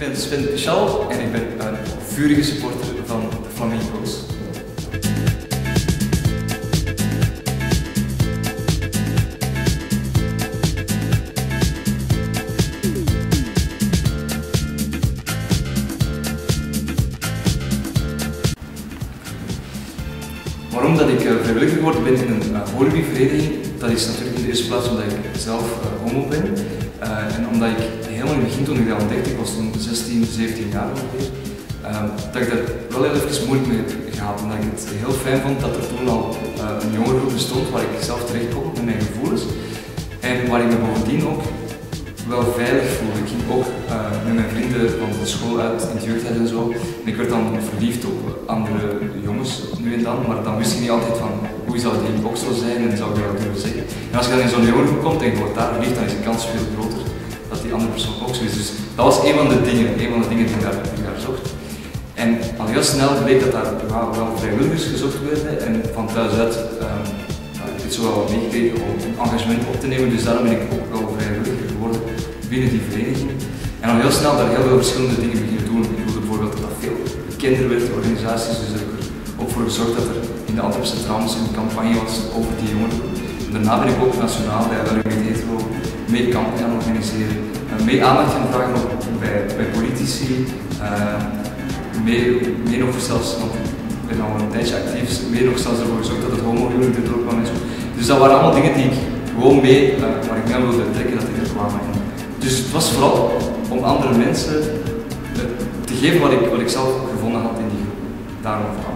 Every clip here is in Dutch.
ben Sven Pichal en ik ben een vurige supporter van de Flamingo's. Waarom dat ik vrijwilliger geworden ben in een horecavereniging, dat is natuurlijk in de eerste plaats omdat ik zelf homo ben. En omdat ik helemaal in het begin, toen ik dat ontdekte, ik was toen 16, 17 jaar ongeveer, dat ik daar wel heel even moeilijk mee heb gehad. Omdat ik het heel fijn vond dat er toen al een jongerengroep bestond waar ik zelf terecht kon met mijn gevoelens. En waar ik me bovendien ook wel veilig voelde. Ik ging ook met mijn vrienden van de school uit in het jeugdhuis en zo. En ik werd dan verliefd op andere jongens nu en dan, maar dan wist je niet altijd van hoe zou die ook zo zijn en zou ik dat durven zeggen. En als je dan in zo'n jongerengroep komt en je wordt daar verliefd, dan is de kans veel groter dat die andere persoon ook zo is. Dus dat was een van de dingen die ik daar zocht. En al heel snel bleek dat daar wel vrijwilligers gezocht werden en van thuis uit heb ik het zo wel meegekregen om een engagement op te nemen, dus daarom ben ik ook wel vrijwilliger geworden binnen die vereniging. En al heel snel daar heel veel verschillende dingen beginnen doen. Ik wilde bijvoorbeeld dat dat veel bekender werd, organisaties, dus heb ik er ook voor gezorgd dat er in de Antwerpse trams een campagne was over die jongeren. Daarna ben ik ook nationaal bij Wellicht Hetero mee campagne gaan organiseren, mee aandacht gaan vragen bij politici, mee nog zelfs, want ik ben al een tijdje actief, mee nog zelfs ervoor gezorgd dat het homohuwelijk er ook kwam en zo. Dus dat waren allemaal dingen die ik gewoon mee, waar ik mee wilde trekken dat die er kwamen. Dus het was vooral om andere mensen te geven wat ik zelf gevonden had in die groep. Daarom vooral.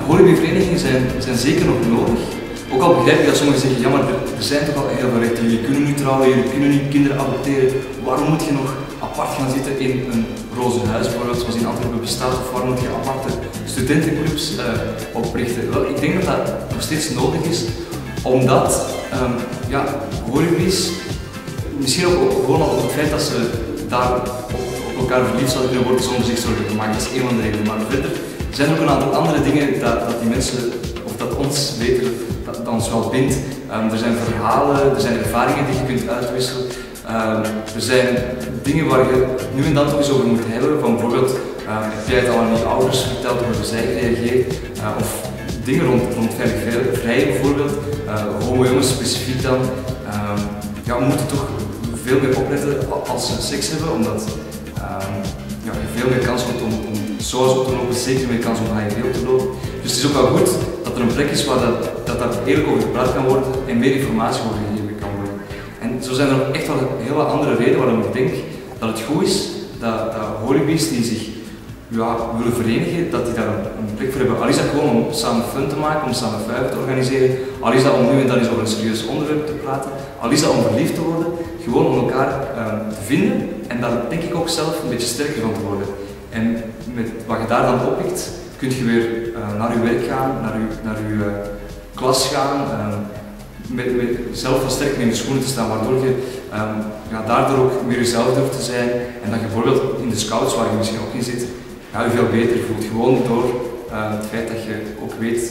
Horecaverenigingen zijn zeker nog nodig. Ook al begrijp ik dat sommigen zeggen, ja maar er zijn toch al heel veel rechten, jullie kunnen niet trouwen, jullie kunnen niet kinderen adopteren, waarom moet je nog apart gaan zitten in een roze huis bijvoorbeeld, zoals in Antwerpen bestaat, of waarom moet je aparte studentenclubs oprichten? Wel, ik denk dat dat nog steeds nodig is, omdat horeca's, misschien ook gewoon al het feit dat ze daar op elkaar verliefd zouden kunnen worden zonder zich zorgen te maken, dat is één van de redenen, maar verder zijn er ook een aantal andere dingen dat die mensen, of dat ons beter, dat ons wel bindt. Er zijn verhalen, er zijn ervaringen die je kunt uitwisselen. Er zijn dingen waar je nu en dan toch eens over moet hebben. Van bijvoorbeeld, heb jij het al aan je ouders verteld hoe zij reageert? Of dingen rond veilig vrij bijvoorbeeld. Homo-jongens specifiek dan. We moeten toch veel meer opletten als ze seks hebben, omdat je veel meer kans hebt om SOA's op te lopen, zeker meer kans om HIV op te lopen. Dus het is ook wel goed dat er een plek is waar dat eerlijk over gepraat kan worden en meer informatie over gegeven kan worden. En zo zijn er ook echt wel heel wat andere redenen waarom ik denk dat het goed is dat horeca's die zich willen verenigen, dat die daar een plek voor hebben. Al is dat gewoon om samen fun te maken, om samen vuiven te organiseren, al is dat om nu en dan eens over een serieus onderwerp te praten, al is dat om verliefd te worden, gewoon om elkaar te vinden en daar denk ik ook zelf een beetje sterker van te worden. En met wat je daar dan oppikt, kun je weer naar je werk gaan, naar je klas gaan, met zelf wat sterker in de schoenen te staan, waardoor je daardoor ook meer jezelf durft te zijn en dat je bijvoorbeeld in de scouts, waar je misschien ook in zit, je veel beter voelt. Gewoon door het feit dat je ook weet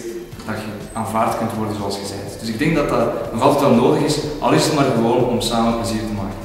dat je aanvaard kunt worden zoals je bent. Dus ik denk dat dat nog altijd wel nodig is, al is het maar gewoon om samen plezier te maken.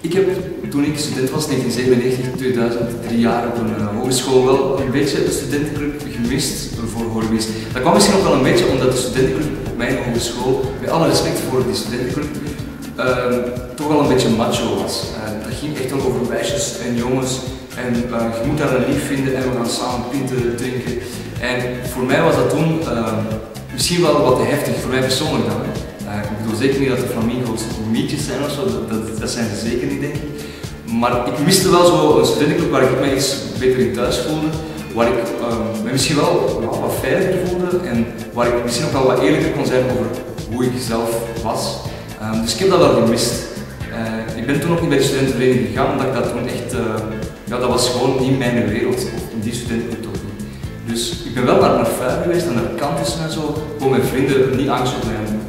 Ik heb toen ik student was, 1997, 2000, 3 jaar op een hogeschool, wel een beetje de studentenclub gemist voor horeca's. Dat kwam misschien ook wel een beetje omdat de studentenclub op mijn hogeschool, met alle respect voor die studentenclub, toch wel een beetje macho was. Dat ging echt wel over meisjes en jongens en je moet daar een lief vinden en we gaan samen pinten drinken. En voor mij was dat toen misschien wel wat te heftig, voor mij persoonlijk dan. Ik bedoel zeker niet dat de Flamingo's mietjes zijn of zo, dat zijn ze zeker niet denk ik. Maar ik miste wel zo een studentenclub waar ik me iets beter in thuis voelde, waar ik me misschien wel wat veiliger voelde en waar ik misschien ook wel wat eerlijker kon zijn over hoe ik zelf was. Dus ik heb dat wel gemist. Ik ben toen nog niet bij de studentenvereniging gegaan, omdat ik dat toen echt, ja, dat was gewoon niet mijn wereld, of in die studentengroep toch niet. Dus ik ben wel naar Fuir geweest en naar Kantus en zo, gewoon met vrienden, niet angst op mijn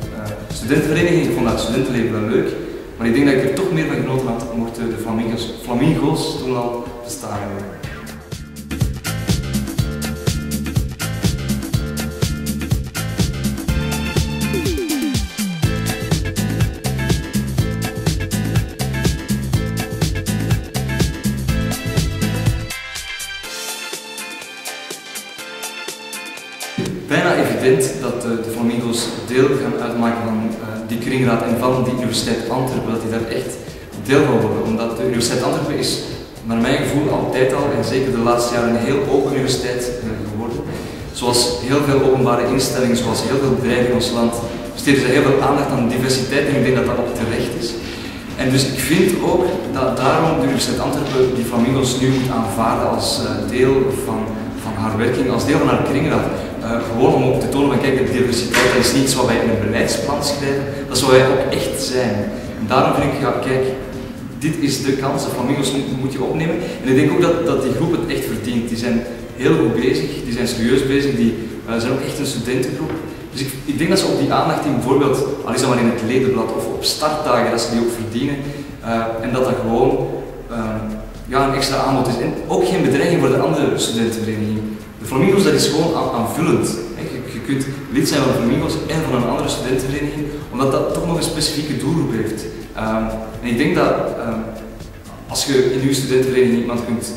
studentenvereniging. Ik vond dat studentenleven wel leuk, maar ik denk dat ik er toch meer van genoten had, mochten de Flamingo's toen al bestaan hebben. Bijna evident dat de Flamingo's deel gaan uitmaken van die kringraad en van die Universiteit Antwerpen, dat die daar echt deel van worden. Omdat de Universiteit Antwerpen is, naar mijn gevoel, altijd al en zeker de laatste jaren een heel open universiteit geworden. Zoals heel veel openbare instellingen, zoals heel veel bedrijven in ons land, besteden ze heel veel aandacht aan diversiteit en ik denk dat dat ook terecht is. En dus ik vind ook dat daarom de Universiteit Antwerpen die Flamingo's nu moet aanvaarden als deel van haar werking, als deel van haar kringraad. Gewoon om ook te tonen van kijk, de diversiteit dat is niet iets wat wij in een beleidsplan schrijven, dat is wat wij ook echt zijn. En daarom vind ik, ja kijk, dit is de kans, de Flamingo's moet je opnemen. En ik denk ook dat die groep het echt verdient. Die zijn heel goed bezig, die zijn serieus bezig, die zijn ook echt een studentengroep. Dus ik denk dat ze ook die aandacht die bijvoorbeeld, al is dat maar in het ledenblad of op startdagen, dat ze die ook verdienen. En dat dat gewoon ja, een extra aanbod is. En ook geen bedreiging voor de andere studentenvereniging. De Flamingo's, dat is gewoon aanvullend. Je kunt lid zijn van de Flamingo's en van een andere studentenvereniging, omdat dat toch nog een specifieke doelgroep heeft. En ik denk dat als je in je studentenvereniging iemand kunt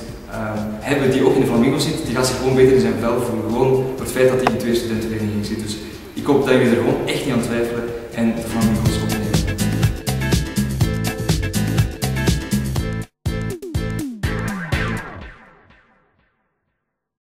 hebben die ook in de Flamingo's zit, die gaat zich gewoon beter in zijn vel voelen. Gewoon door het feit dat hij in twee studentenverenigingen zit. Dus ik hoop dat jullie er gewoon echt niet aan twijfelen en de Flamingo's